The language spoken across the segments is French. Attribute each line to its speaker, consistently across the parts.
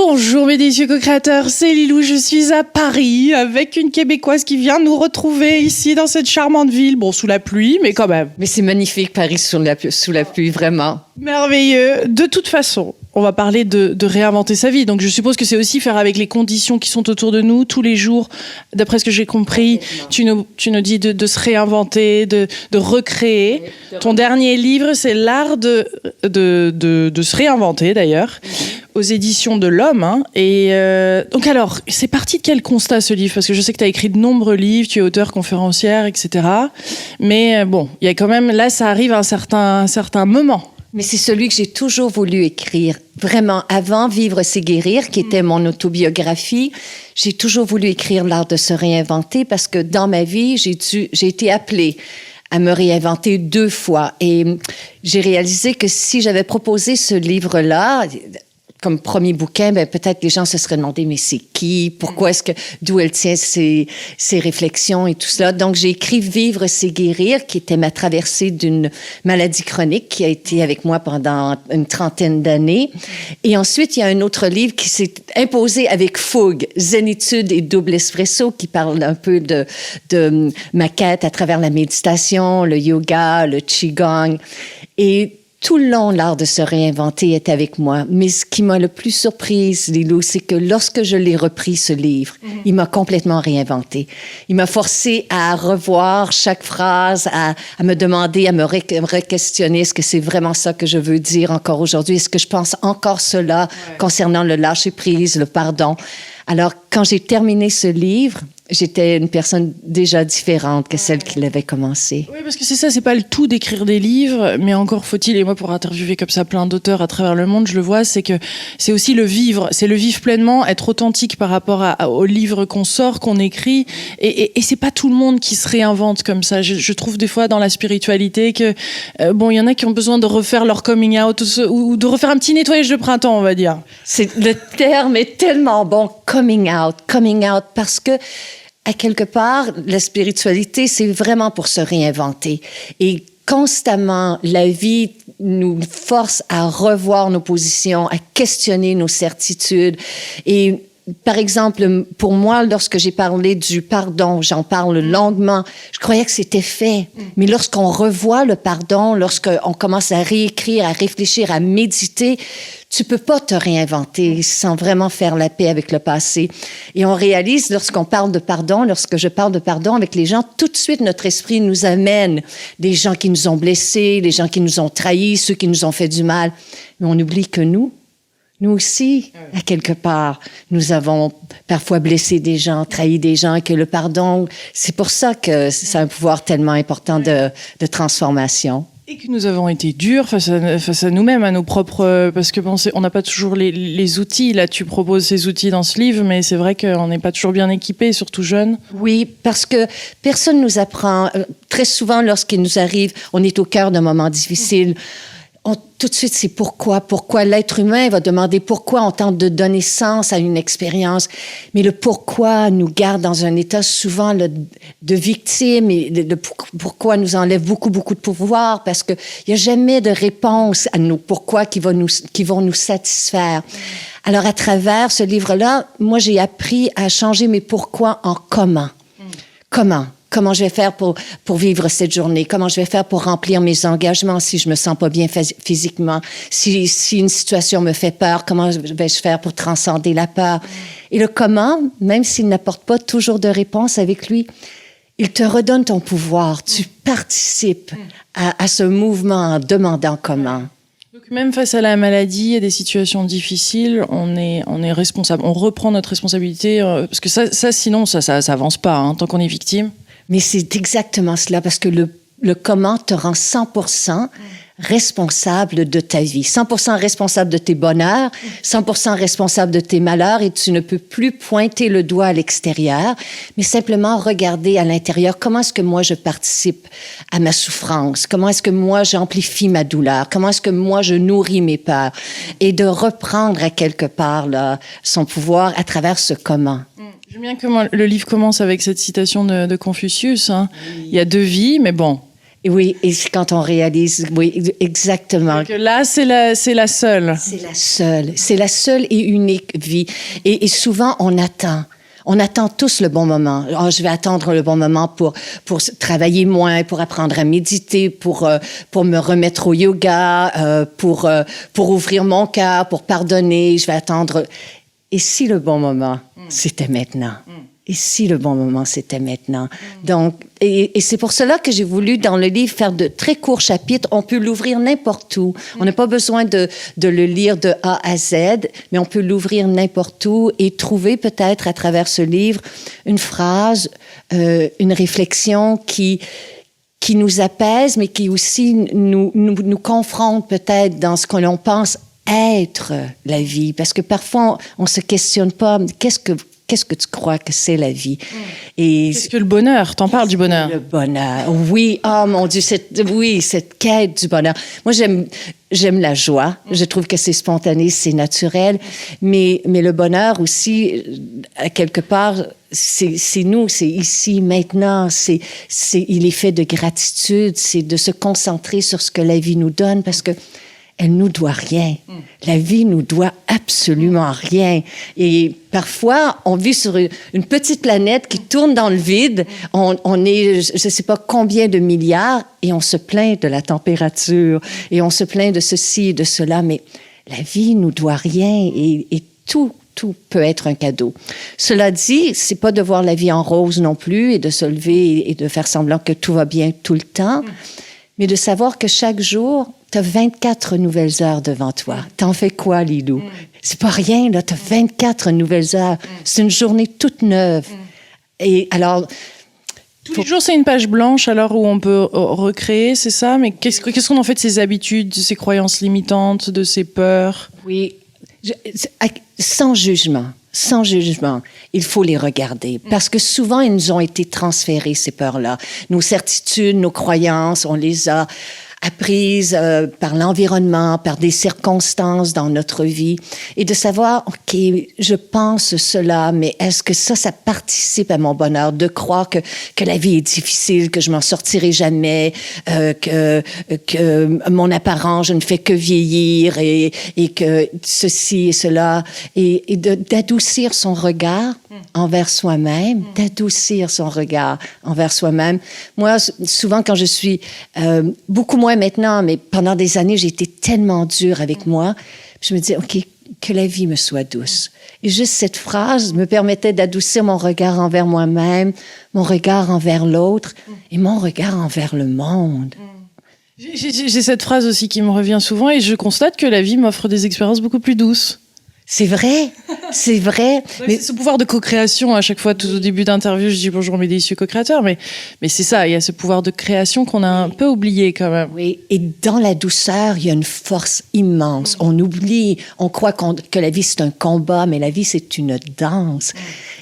Speaker 1: Bonjour mes délicieux co-créateurs, c'est Lilou, je suis à Paris avec une Québécoise qui vient nous retrouver ici dans cette charmante ville. Bon, sous la pluie, mais quand même.
Speaker 2: Mais c'est magnifique, Paris sous la pluie, vraiment.
Speaker 1: Merveilleux. De toute façon, on va parler de réinventer sa vie. Donc je suppose que c'est aussi faire avec les conditions qui sont autour de nous tous les jours. D'après ce que j'ai compris, tu nous dis de se réinventer, de recréer. Ton dernier livre, c'est l'art de se réinventer d'ailleurs, aux éditions de l'Homme. Hein. Et donc alors, c'est parti de quel constat ce livre ? Parce que je sais que tu as écrit de nombreux livres, tu es auteur, conférencière, etc. Mais bon, il y a quand même, là ça arrive à un certain moment.
Speaker 2: Mais c'est celui que j'ai toujours voulu écrire. Vraiment, avant Vivre, c'est guérir, qui était mon autobiographie, j'ai toujours voulu écrire l'art de se réinventer parce que dans ma vie, j'ai été appelée à me réinventer 2 fois. Et j'ai réalisé que si j'avais proposé ce livre-là comme premier bouquin, ben peut-être les gens se seraient demandé mais c'est qui, pourquoi d'où elle tient ses réflexions et tout cela. Donc j'ai écrit Vivre, c'est guérir, qui était ma traversée d'une maladie chronique qui a été avec moi pendant une 30aine d'années. Et ensuite il y a un autre livre qui s'est imposé avec fougue, Zénitude et double espresso, qui parle un peu de ma quête à travers la méditation, le yoga, le qigong. Et tout le long, l'art de se réinventer est avec moi. Mais ce qui m'a le plus surprise, Lilou, c'est que lorsque je l'ai repris, ce livre, il m'a complètement réinventé. Il m'a forcé à revoir chaque phrase, à me demander, à me re-questionner. Est-ce que c'est vraiment ça que je veux dire encore aujourd'hui? Est-ce que je pense encore cela concernant le lâcher-prise, le pardon? Alors, quand j'ai terminé ce livre, j'étais une personne déjà différente que celle qui l'avait commencé.
Speaker 1: Oui, parce que c'est ça, c'est pas le tout d'écrire des livres, mais encore faut-il, et moi pour interviewer comme ça plein d'auteurs à travers le monde, je le vois, c'est que c'est aussi le vivre, c'est le vivre pleinement, être authentique par rapport au livre qu'on sort, qu'on écrit, et c'est pas tout le monde qui se réinvente comme ça. Je trouve des fois dans la spiritualité que, bon, il y en a qui ont besoin de refaire leur coming out, ou de refaire un petit nettoyage de printemps, on va dire.
Speaker 2: Le terme est tellement bon, coming out, parce que à quelque part, la spiritualité, c'est vraiment pour se réinventer. Et constamment, la vie nous force à revoir nos positions, à questionner nos certitudes. Et par exemple, pour moi, lorsque j'ai parlé du pardon, j'en parle longuement, je croyais que c'était fait. Mais lorsqu'on revoit le pardon, lorsqu'on commence à réécrire, à réfléchir, à méditer, tu peux pas te réinventer sans vraiment faire la paix avec le passé. Et on réalise, lorsqu'on parle de pardon, lorsque je parle de pardon avec les gens, tout de suite, notre esprit nous amène des gens qui nous ont blessés, les gens qui nous ont trahis, ceux qui nous ont fait du mal. Mais on oublie que nous aussi, à quelque part, nous avons parfois blessé des gens, trahi des gens, que le pardon, c'est pour ça que c'est un pouvoir tellement important de transformation.
Speaker 1: Et que nous avons été durs face à nous-mêmes, à nos propres... Parce que bon, on n'a pas toujours les outils. Là, tu proposes ces outils dans ce livre, mais c'est vrai qu'on n'est pas toujours bien équipés, surtout jeunes.
Speaker 2: Oui, parce que personne nous apprend. Très souvent, lorsqu'il nous arrive, on est au cœur d'un moment difficile. Tout de suite, c'est pourquoi l'être humain va demander pourquoi on tente de donner sens à une expérience. Mais le pourquoi nous garde dans un état souvent de victime et le pourquoi nous enlève beaucoup de pouvoir parce qu'il n'y a jamais de réponse à nos pourquoi qui vont nous satisfaire. Alors, à travers ce livre-là, moi, j'ai appris à changer mes pourquoi en comment. Comment je vais faire pour vivre cette journée? Comment je vais faire pour remplir mes engagements si je me sens pas bien physiquement? Si une situation me fait peur, comment vais-je faire pour transcender la peur? Et le comment, même s'il n'apporte pas toujours de réponse avec lui, il te redonne ton pouvoir. Tu participes à ce mouvement en demandant comment.
Speaker 1: Donc même face à la maladie et des situations difficiles, on est responsable. On reprend notre responsabilité parce que ça sinon ça avance pas hein, tant qu'on est victime.
Speaker 2: Mais c'est exactement cela, parce que le comment te rend 100% responsable de ta vie, 100% responsable de tes bonheurs, 100% responsable de tes malheurs, et tu ne peux plus pointer le doigt à l'extérieur, mais simplement regarder à l'intérieur comment est-ce que moi je participe à ma souffrance, comment est-ce que moi j'amplifie ma douleur, comment est-ce que moi je nourris mes peurs, et de reprendre à quelque part là, son pouvoir à travers ce comment.
Speaker 1: J'aime bien comment le livre commence avec cette citation de Confucius. Hein. Il y a 2 vies, mais bon.
Speaker 2: Et oui, et c'est quand on réalise, oui, exactement.
Speaker 1: Que là, c'est la seule.
Speaker 2: C'est la seule et unique vie. Et souvent, on attend. On attend tous le bon moment. Oh, je vais attendre le bon moment pour travailler moins, pour apprendre à méditer, pour me remettre au yoga, pour ouvrir mon cœur, pour pardonner. Je vais attendre. Et si le bon moment, c'était maintenant? Et si le bon moment, c'était maintenant? Donc, et c'est pour cela que j'ai voulu, dans le livre, faire de très courts chapitres. On peut l'ouvrir n'importe où. On n'a pas besoin de le lire de A à Z, mais on peut l'ouvrir n'importe où et trouver peut-être à travers ce livre une phrase, une réflexion qui nous apaise, mais qui aussi nous confronte peut-être dans ce que l'on pense être la vie. Parce que parfois, on se questionne pas, qu'est-ce que tu crois que c'est la vie? Et
Speaker 1: qu'est-ce que le bonheur? T'en parles du bonheur.
Speaker 2: Le bonheur, oui. Oh mon Dieu, cette quête du bonheur. Moi, j'aime la joie. Je trouve que c'est spontané, c'est naturel. Mais le bonheur aussi, à quelque part, c'est nous, c'est ici, maintenant. Il est fait de gratitude, c'est de se concentrer sur ce que la vie nous donne parce que elle nous doit rien. La vie nous doit absolument rien. Et parfois, on vit sur une petite planète qui tourne dans le vide. On est, je ne sais pas combien de milliards, et on se plaint de la température, et on se plaint de ceci et de cela. Mais la vie nous doit rien, et tout peut être un cadeau. Cela dit, c'est pas de voir la vie en rose non plus, et de se lever et de faire semblant que tout va bien tout le temps, mais de savoir que chaque jour, tu as 24 nouvelles heures devant toi. T'en fais quoi, Lilou? C'est pas rien, là. Tu as 24 nouvelles heures. C'est une journée toute neuve. Et alors...
Speaker 1: Tous les jours, c'est une page blanche, alors où on peut recréer, c'est ça? Mais qu'est-ce qu'on en fait de ces habitudes, de ces croyances limitantes, de ces peurs?
Speaker 2: Oui, sans jugement. Sans jugement, il faut les regarder. Parce que souvent, ils nous ont été transférés, ces peurs-là. Nos certitudes, nos croyances, on les a apprises par l'environnement, par des circonstances dans notre vie. Et de savoir, OK, je pense cela, mais est-ce que ça participe à mon bonheur? De croire que la vie est difficile, que je m'en sortirai jamais, que mon apparence, je ne fais que vieillir et que ceci et cela. Et d'adoucir son regard envers soi-même, d'adoucir son regard envers soi-même. Moi, souvent, quand je suis beaucoup moins maintenant, mais pendant des années, j'ai été tellement dure avec moi, je me dis, OK, que la vie me soit douce. Et juste cette phrase me permettait d'adoucir mon regard envers moi-même, mon regard envers l'autre et mon regard envers le monde.
Speaker 1: J'ai cette phrase aussi qui me revient souvent et je constate que la vie m'offre des expériences beaucoup plus douces.
Speaker 2: C'est vrai, c'est vrai.
Speaker 1: Mais c'est ce pouvoir de co-création, à chaque fois, tout au début d'interview, je dis bonjour mes délicieux co-créateurs, mais c'est ça, il y a ce pouvoir de création qu'on a un peu oublié quand même.
Speaker 2: Oui, et dans la douceur, il y a une force immense. On oublie, on croit que la vie c'est un combat, mais la vie c'est une danse.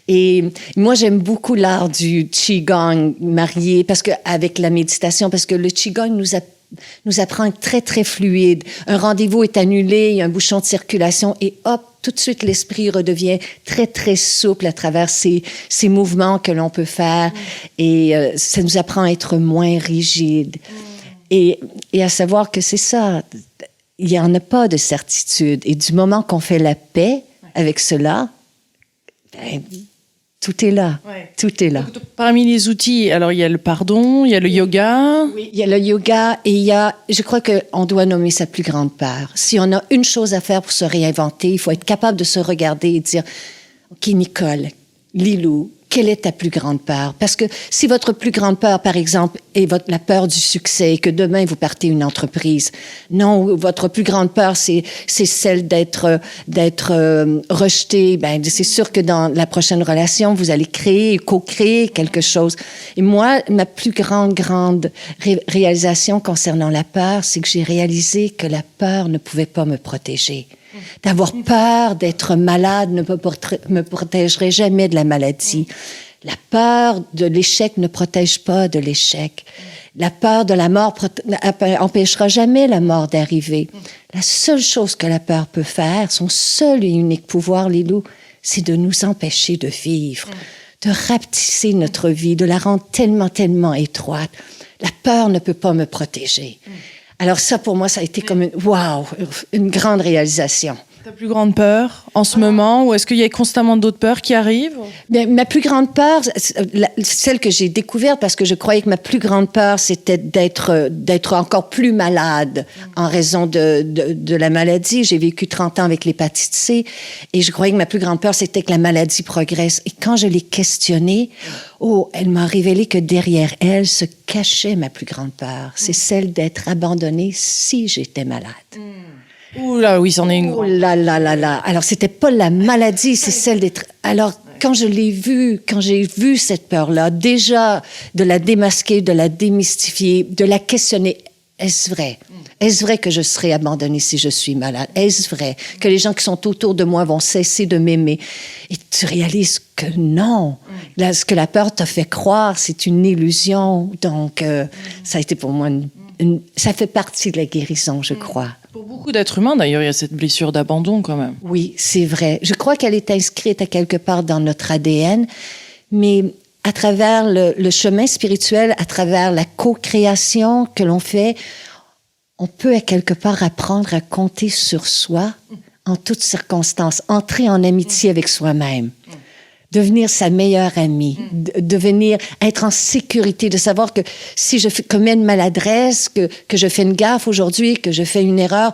Speaker 2: Et moi, j'aime beaucoup l'art du Qigong marié, parce que avec la méditation, parce que le Qigong nous apprend à être très, très fluide. Un rendez-vous est annulé, il y a un bouchon de circulation et hop, tout de suite, l'esprit redevient très, très souple à travers ces mouvements que l'on peut faire. Et ça nous apprend à être moins rigide. Et à savoir que c'est ça, il n'y en a pas de certitude. Et du moment qu'on fait la paix avec cela, ben, tout est là. Ouais. Tout est là.
Speaker 1: Donc, parmi les outils, alors il y a le pardon, il y a le yoga.
Speaker 2: Oui, il y a le yoga et il y a, je crois qu'on doit nommer sa plus grande peur. Si on a une chose à faire pour se réinventer, il faut être capable de se regarder et dire, OK, Nicole, Lilou, quelle est ta plus grande peur? Parce que si votre plus grande peur, par exemple, est la peur du succès et que demain vous partez une entreprise, non, votre plus grande peur, c'est celle d'être rejeté. Ben, c'est sûr que dans la prochaine relation, vous allez créer et co-créer quelque chose. Et moi, ma plus grande réalisation concernant la peur, c'est que j'ai réalisé que la peur ne pouvait pas me protéger. D'avoir peur d'être malade ne me protégerait jamais de la maladie. La peur de l'échec ne protège pas de l'échec. La peur de la mort empêchera jamais la mort d'arriver. La seule chose que la peur peut faire, son seul et unique pouvoir, Lilou, c'est de nous empêcher de vivre. de rapetisser notre vie, de la rendre tellement, tellement étroite. La peur ne peut pas me protéger. Alors ça, pour moi, ça a été comme une grande réalisation.
Speaker 1: Ta plus grande peur en ce moment, ou est-ce qu'il y a constamment d'autres peurs qui arrivent?
Speaker 2: Bien, ma plus grande peur, celle que j'ai découverte, parce que je croyais que ma plus grande peur, c'était d'être encore plus malade en raison de la maladie. J'ai vécu 30 ans avec l'hépatite C et je croyais que ma plus grande peur, c'était que la maladie progresse. Et quand je l'ai questionnée, elle m'a révélé que derrière elle se cachait ma plus grande peur. C'est celle d'être abandonnée si j'étais malade.
Speaker 1: Ouh là, oui, c'en est une.
Speaker 2: Oh là là là là. Alors, c'était pas la maladie, c'est celle d'être... Alors, quand j'ai vu cette peur-là, déjà, de la démasquer, de la démystifier, de la questionner, est-ce vrai? Est-ce vrai que je serai abandonnée si je suis malade? Est-ce vrai que les gens qui sont autour de moi vont cesser de m'aimer? Et tu réalises que non. Là, ce que la peur t'a fait croire, c'est une illusion. Donc, ça a été pour moi ça fait partie de la guérison, je crois.
Speaker 1: Pour beaucoup d'êtres humains, d'ailleurs, il y a cette blessure d'abandon quand même.
Speaker 2: Oui, c'est vrai. Je crois qu'elle est inscrite à quelque part dans notre ADN, mais à travers le chemin spirituel, à travers la co-création que l'on fait, on peut à quelque part apprendre à compter sur soi en toutes circonstances, entrer en amitié avec soi-même. Devenir sa meilleure amie, devenir, être en sécurité, de savoir que si je commets une maladresse, que je fais une gaffe aujourd'hui, que je fais une erreur,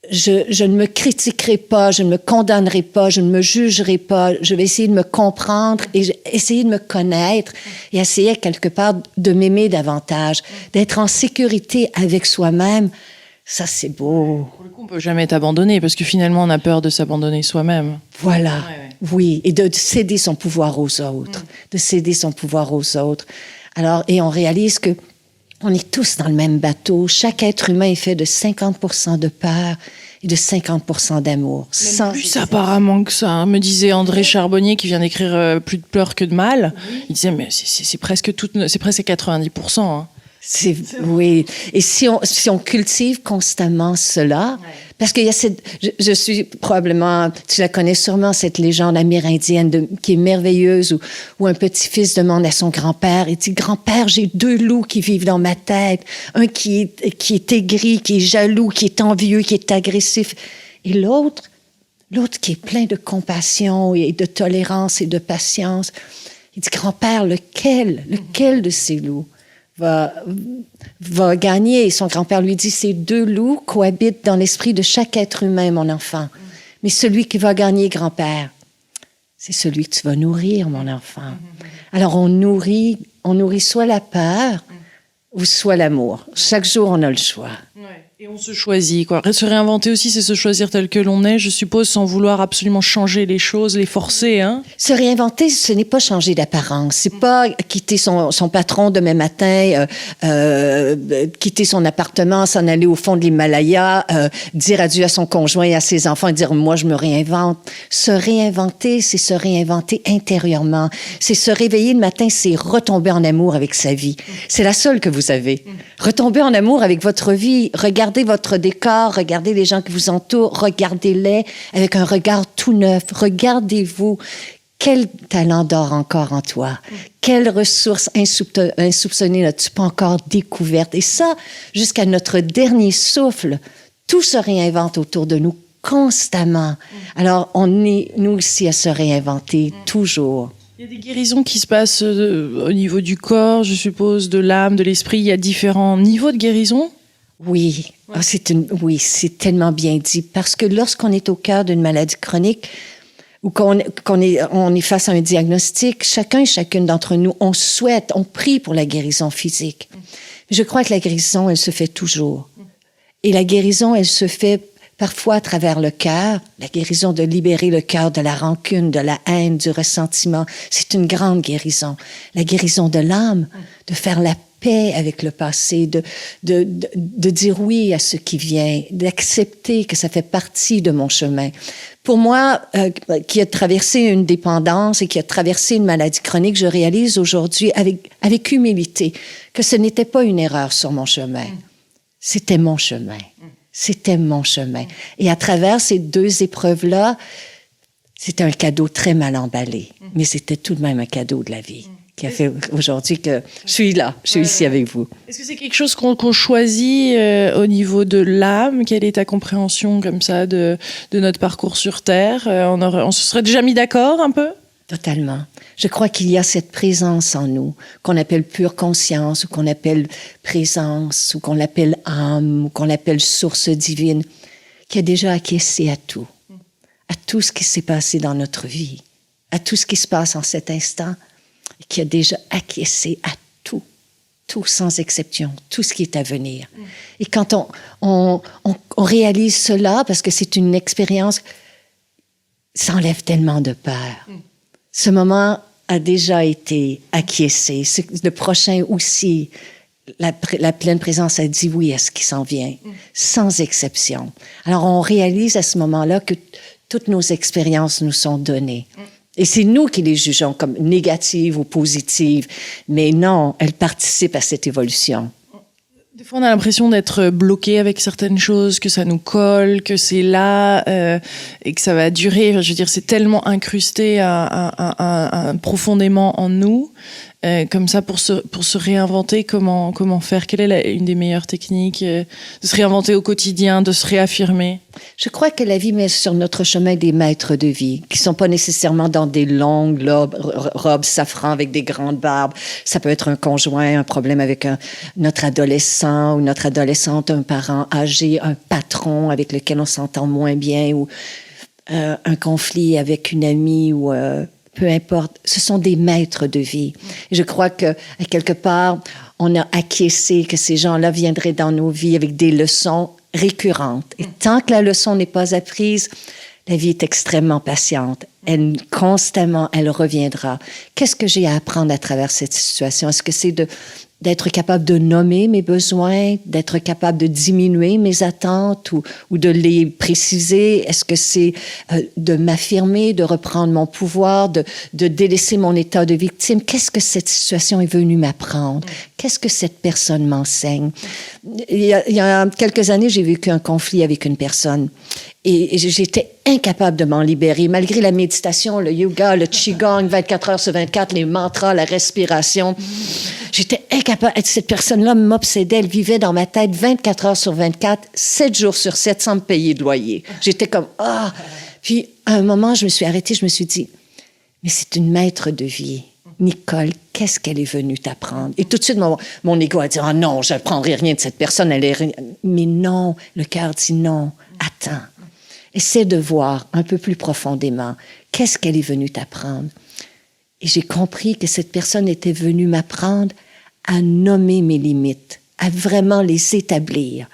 Speaker 2: je ne me critiquerai pas, je ne me condamnerai pas, je ne me jugerai pas, je vais essayer de me comprendre et essayer de me connaître et essayer quelque part de m'aimer davantage, d'être en sécurité avec soi-même. Ça, c'est beau.
Speaker 1: Pour le coup, on ne peut jamais t'abandonner parce que finalement, on a peur de s'abandonner soi-même.
Speaker 2: Voilà, oui, et de céder son pouvoir aux autres, de céder son pouvoir aux autres. Alors, et on réalise que on est tous dans le même bateau. Chaque être humain est fait de 50% de peur et de 50% d'amour.
Speaker 1: Plus apparemment que ça, me disait André Charbonnier, qui vient d'écrire Plus de peur que de mal. Il disait, mais c'est presque 90%. Hein.
Speaker 2: Oui. Et si on cultive constamment cela, parce qu'il y a je suis probablement, tu la connais sûrement, cette légende amérindienne qui est merveilleuse, où un petit-fils demande à son grand-père, il dit, grand-père, j'ai 2 loups qui vivent dans ma tête. Un qui est aigri, qui est jaloux, qui est envieux, qui est agressif. Et l'autre qui est plein de compassion et de tolérance et de patience. Il dit, grand-père, lequel de ces loups va gagner? Et son grand-père lui dit, ces 2 loups cohabitent dans l'esprit de chaque être humain, mon enfant. Mais celui qui va gagner, grand-père, c'est celui que tu vas nourrir, mon enfant. Alors, on nourrit soit la peur ou soit l'amour. Chaque jour, on a le choix.
Speaker 1: Et on se choisit, quoi. Se réinventer aussi, c'est se choisir tel que l'on est, je suppose, sans vouloir absolument changer les choses, les forcer, hein.
Speaker 2: Se réinventer, ce n'est pas changer d'apparence. C'est pas quitter son patron demain matin, quitter son appartement, s'en aller au fond de l'Himalaya, dire adieu à son conjoint et à ses enfants et dire, moi, je me réinvente. Se réinventer, c'est se réinventer intérieurement. C'est se réveiller le matin, c'est retomber en amour avec sa vie. C'est la seule que vous avez. Retomber en amour avec votre vie. Regardez votre décor, regardez les gens qui vous entourent, regardez-les avec un regard tout neuf. Regardez-vous. Quel talent dort encore en toi? Quelles ressources insoupçonnées n'as-tu pas encore découvertes? Et ça, jusqu'à notre dernier souffle, tout se réinvente autour de nous constamment. Alors, on est, nous aussi, à se réinventer toujours.
Speaker 1: Il y a des guérisons qui se passent au niveau du corps, je suppose, de l'âme, de l'esprit. Il y a différents niveaux de guérison?
Speaker 2: Oui, c'est tellement bien dit. Parce que lorsqu'on est au cœur d'une maladie chronique ou qu'on est face à un diagnostic, chacun et chacune d'entre nous, on prie pour la guérison physique. Je crois que la guérison, elle se fait toujours. Et la guérison, elle se fait parfois à travers le cœur, la guérison de libérer le cœur de la rancune, de la haine, du ressentiment. C'est une grande guérison. La guérison de l'âme, de faire la paix avec le passé, de dire oui à ce qui vient, d'accepter que ça fait partie de mon chemin. Pour moi, qui a traversé une dépendance et qui a traversé une maladie chronique, je réalise aujourd'hui avec humilité que ce n'était pas une erreur sur mon chemin. C'était mon chemin. C'était mon chemin. Et à travers ces 2 épreuves-là, C'était un cadeau très mal emballé, mais c'était tout de même un cadeau de la vie qui a fait aujourd'hui que je suis là, je suis ici avec vous.
Speaker 1: Est-ce que c'est quelque chose qu'on choisit au niveau de l'âme? Quelle est ta compréhension comme ça de notre parcours sur Terre? On se serait déjà mis d'accord un peu?
Speaker 2: Totalement. Je crois qu'il y a cette présence en nous, qu'on appelle pure conscience, ou qu'on appelle présence, ou qu'on l'appelle âme, ou qu'on l'appelle source divine, qui a déjà acquiescé à tout ce qui s'est passé dans notre vie, à tout ce qui se passe en cet instant, et qui a déjà acquiescé à tout sans exception, tout ce qui est à venir. Et quand on réalise cela, parce que c'est une expérience, ça enlève tellement de peur. Ce moment a déjà été acquiescé. Le prochain aussi, la pleine présence a dit oui à ce qui s'en vient, sans exception. Alors, on réalise à ce moment-là que toutes nos expériences nous sont données. Et c'est nous qui les jugeons comme négatives ou positives. Mais non, elles participent à cette évolution.
Speaker 1: Des fois, on a l'impression d'être bloqué avec certaines choses, que ça nous colle, que c'est là et que ça va durer. Enfin, je veux dire, c'est tellement incrusté profondément en nous. Comme ça, pour se réinventer, comment faire? Quelle est une des meilleures techniques de se réinventer au quotidien, de se réaffirmer?
Speaker 2: Je crois que la vie met sur notre chemin des maîtres de vie, qui ne sont pas nécessairement dans des longues robes safran avec des grandes barbes. Ça peut être un conjoint, un problème avec notre adolescent ou notre adolescente, un parent âgé, un patron avec lequel on s'entend moins bien, ou un conflit avec une amie ou peu importe, ce sont des maîtres de vie. Et je crois que, à quelque part, on a acquiescé que ces gens-là viendraient dans nos vies avec des leçons récurrentes. Et tant que la leçon n'est pas apprise, la vie est extrêmement patiente. Constamment, elle reviendra. Qu'est-ce que j'ai à apprendre à travers cette situation? Est-ce que c'est d'être capable de nommer mes besoins, d'être capable de diminuer mes attentes ou de les préciser? Est-ce que c'est de m'affirmer, de reprendre mon pouvoir, de délaisser mon état de victime? Qu'est-ce que cette situation est venue m'apprendre? Qu'est-ce que cette personne m'enseigne? Il y a quelques années, j'ai vécu un conflit avec une personne et j'étais incapable de m'en libérer, malgré la méditation, le yoga, le qigong, 24 heures sur 24, les mantras, la respiration. J'étais incapable. Cette personne-là m'obsédait. Elle vivait dans ma tête 24 heures sur 24, 7 jours sur 7 sans me payer de loyer. J'étais comme, ah! Puis, à un moment, je me suis arrêtée, je me suis dit, mais c'est une maître de vie. Nicole, qu'est-ce qu'elle est venue t'apprendre? Et tout de suite, mon ego a dit, ah non, je n'apprendrai rien de cette personne. Mais non, le cœur dit non. Attends. Essaie de voir un peu plus profondément. Qu'est-ce qu'elle est venue t'apprendre? Et j'ai compris que cette personne était venue m'apprendre à nommer mes limites, à vraiment les établir.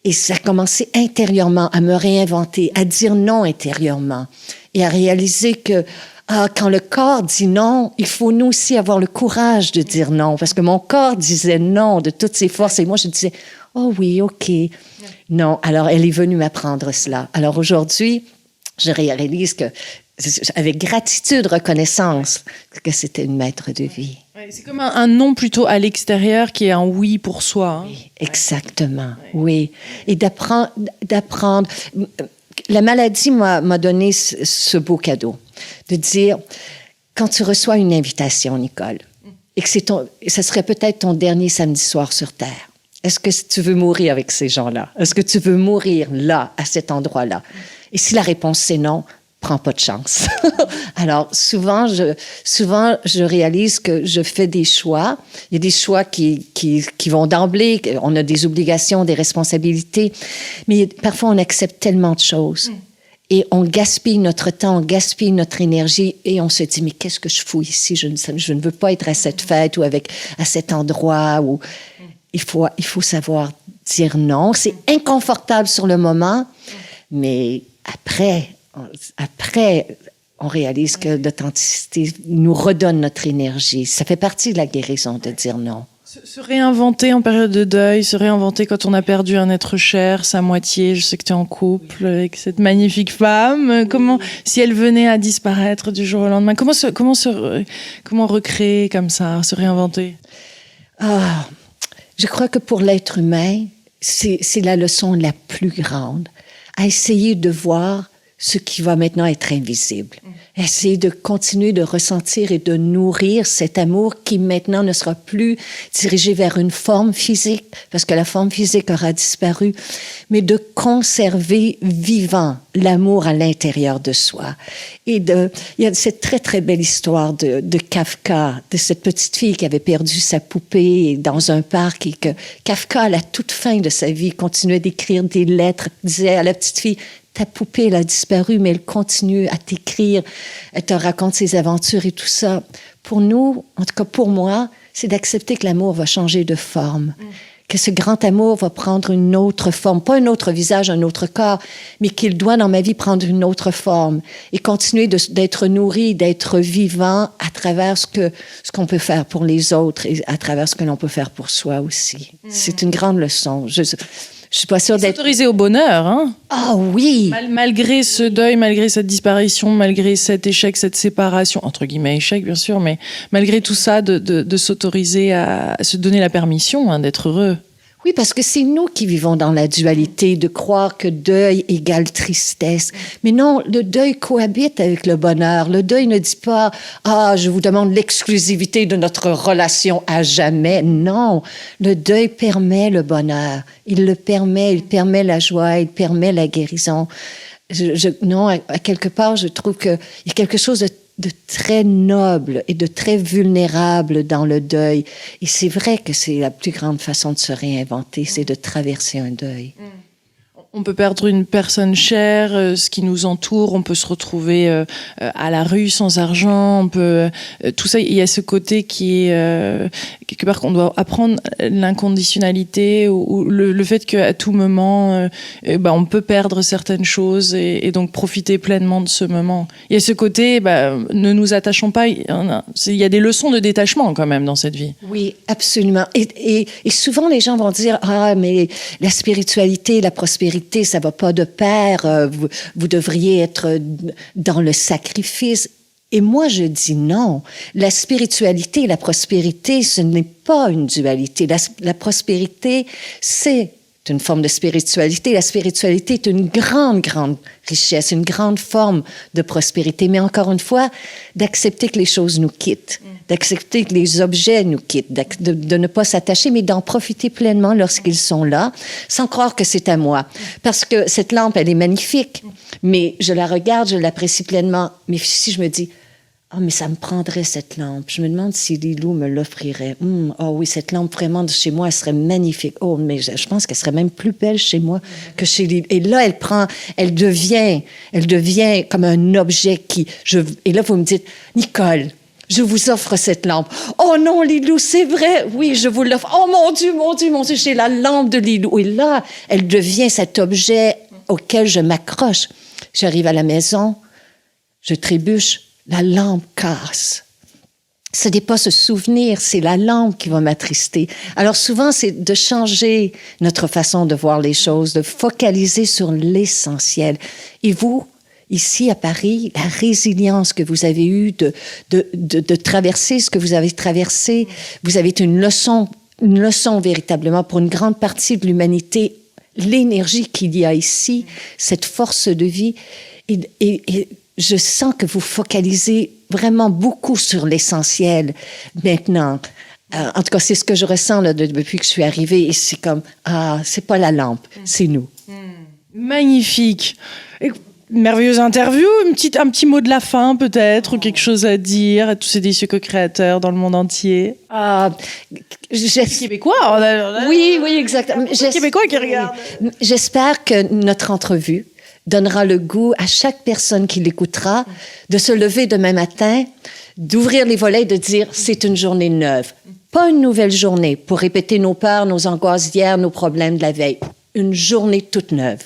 Speaker 2: Et ça a commencé intérieurement, à me réinventer, à dire non intérieurement et à réaliser que quand le corps dit non, il faut nous aussi avoir le courage de dire non, parce que mon corps disait non de toutes ses forces et moi je disais « Oh oui, OK ». Non, alors elle est venue m'apprendre cela. Alors aujourd'hui, je réalise que avec gratitude, reconnaissance, que c'était une maître de vie.
Speaker 1: C'est comme un non plutôt à l'extérieur qui est un oui pour soi. Hein.
Speaker 2: Oui, exactement, oui. Et d'apprendre. La maladie m'a donné ce beau cadeau, de dire, quand tu reçois une invitation, Nicole, et que ça serait peut-être ton dernier samedi soir sur Terre, est-ce que tu veux mourir avec ces gens-là? Est-ce que tu veux mourir là, à cet endroit-là? Et si la réponse c'est non, prends pas de chance. Alors, souvent, je réalise que je fais des choix. Il y a des choix qui vont d'emblée. On a des obligations, des responsabilités. Mais parfois, on accepte tellement de choses. Et on gaspille notre temps, on gaspille notre énergie et on se dit, mais qu'est-ce que je fous ici? Je ne veux pas être à cette fête ou à cet endroit où il faut savoir dire non. C'est inconfortable sur le moment, mais après, on réalise que l'authenticité nous redonne notre énergie. Ça fait partie de la guérison de dire non.
Speaker 1: Se réinventer en période de deuil, se réinventer quand on a perdu un être cher, sa moitié. Je sais que tu es en couple avec cette magnifique femme. Comment, si elle venait à disparaître du jour au lendemain, comment recréer comme ça, se réinventer?
Speaker 2: Je crois que pour l'être humain, c'est la leçon la plus grande, à essayer de voir ce qui va maintenant être invisible. Essayer de continuer de ressentir et de nourrir cet amour qui maintenant ne sera plus dirigé vers une forme physique, parce que la forme physique aura disparu, mais de conserver vivant l'amour à l'intérieur de soi. Et il y a cette très, très belle histoire de Kafka, de cette petite fille qui avait perdu sa poupée dans un parc et que Kafka, à la toute fin de sa vie, continuait d'écrire des lettres, disait à la petite fille: ta poupée, elle a disparu, mais elle continue à t'écrire, elle te raconte ses aventures et tout ça. Pour nous, en tout cas pour moi, c'est d'accepter que l'amour va changer de forme, que ce grand amour va prendre une autre forme, pas un autre visage, un autre corps, mais qu'il doit dans ma vie prendre une autre forme et continuer d'être nourri, d'être vivant à travers ce qu'on peut faire pour les autres et à travers ce que l'on peut faire pour soi aussi. C'est une grande leçon. Je suis pas sûre d'être...
Speaker 1: S'autoriser au bonheur, hein?
Speaker 2: Ah oui!
Speaker 1: Malgré ce deuil, malgré cette disparition, malgré cet échec, cette séparation, entre guillemets échec bien sûr, mais malgré tout ça, de s'autoriser à se donner la permission, hein, d'être heureux.
Speaker 2: Oui, parce que c'est nous qui vivons dans la dualité, de croire que deuil égale tristesse. Mais non, le deuil cohabite avec le bonheur. Le deuil ne dit pas « Ah, je vous demande l'exclusivité de notre relation à jamais ». Non, le deuil permet le bonheur. Il le permet, il permet la joie, il permet la guérison. Non, à quelque part, je trouve qu'il y a quelque chose de très noble et de très vulnérable dans le deuil. Et c'est vrai que c'est la plus grande façon de se réinventer, c'est de traverser un deuil.
Speaker 1: On peut perdre une personne chère, ce qui nous entoure, on peut se retrouver à la rue sans argent, on peut tout ça. Il y a ce côté qui est quelque part qu'on doit apprendre l'inconditionnalité ou le fait qu'à tout moment, on peut perdre certaines choses et donc profiter pleinement de ce moment. Il y a ce côté, ne nous attachons pas. Il y a des leçons de détachement quand même dans cette vie.
Speaker 2: Oui, absolument. Et souvent les gens vont dire: ah, mais la spiritualité, la prospérité, ça va pas de pair. Vous devriez être dans le sacrifice. Et moi, je dis non. La spiritualité et la prospérité, ce n'est pas une dualité. La prospérité, c'est une forme de spiritualité. La spiritualité est une grande, grande richesse, une grande forme de prospérité. Mais encore une fois, d'accepter que les choses nous quittent, d'accepter que les objets nous quittent, de ne pas s'attacher, mais d'en profiter pleinement lorsqu'ils sont là, sans croire que c'est à moi. Parce que cette lampe, elle est magnifique, mais je la regarde, je l'apprécie pleinement. Mais si je me dis: ah, mais ça me prendrait cette lampe. Je me demande si Lilou me l'offrirait. Oh oui, cette lampe vraiment de chez moi, elle serait magnifique. Oh, mais je pense qu'elle serait même plus belle chez moi que chez Lilou. Et là, elle devient comme un objet et là, vous me dites: Nicole, je vous offre cette lampe. Oh non, Lilou, c'est vrai. Oui, je vous l'offre. Oh mon Dieu, j'ai la lampe de Lilou. Et là, elle devient cet objet auquel je m'accroche. J'arrive à la maison, je trébuche. La lampe casse. Ce n'est pas ce souvenir, c'est la lampe qui va m'attrister. Alors souvent, c'est de changer notre façon de voir les choses, de focaliser sur l'essentiel. Et vous, ici à Paris, la résilience que vous avez eue de traverser ce que vous avez traversé, vous avez été une leçon véritablement pour une grande partie de l'humanité. L'énergie qu'il y a ici, cette force de vie et je sens que vous focalisez vraiment beaucoup sur l'essentiel maintenant. En tout cas, c'est ce que je ressens là, depuis que je suis arrivée. Et c'est comme, c'est pas la lampe, c'est nous.
Speaker 1: Magnifique. Merveilleuse interview. Un petit mot de la fin peut-être, ou quelque chose à dire à tous ces délicieux co-créateurs dans le monde entier. Québécois.
Speaker 2: Oui, exactement.
Speaker 1: Québécois qui regardent.
Speaker 2: J'espère que notre entrevue donnera le goût à chaque personne qui l'écoutera de se lever demain matin, d'ouvrir les volets et de dire: c'est une journée neuve. Pas une nouvelle journée pour répéter nos peurs, nos angoisses d'hier, nos problèmes de la veille. Une journée toute neuve.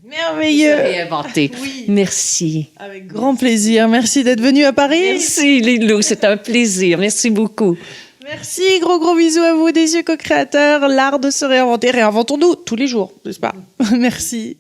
Speaker 1: Merveilleux.
Speaker 2: Réinventer.
Speaker 1: Oui.
Speaker 2: Merci.
Speaker 1: Avec grand plaisir. Merci d'être venu à Paris.
Speaker 2: Merci Lilou, c'est un plaisir. Merci beaucoup.
Speaker 1: Merci, gros bisous à vous, des yeux co-créateurs. L'art de se réinventer. Réinventons-nous tous les jours, n'est-ce pas? Merci.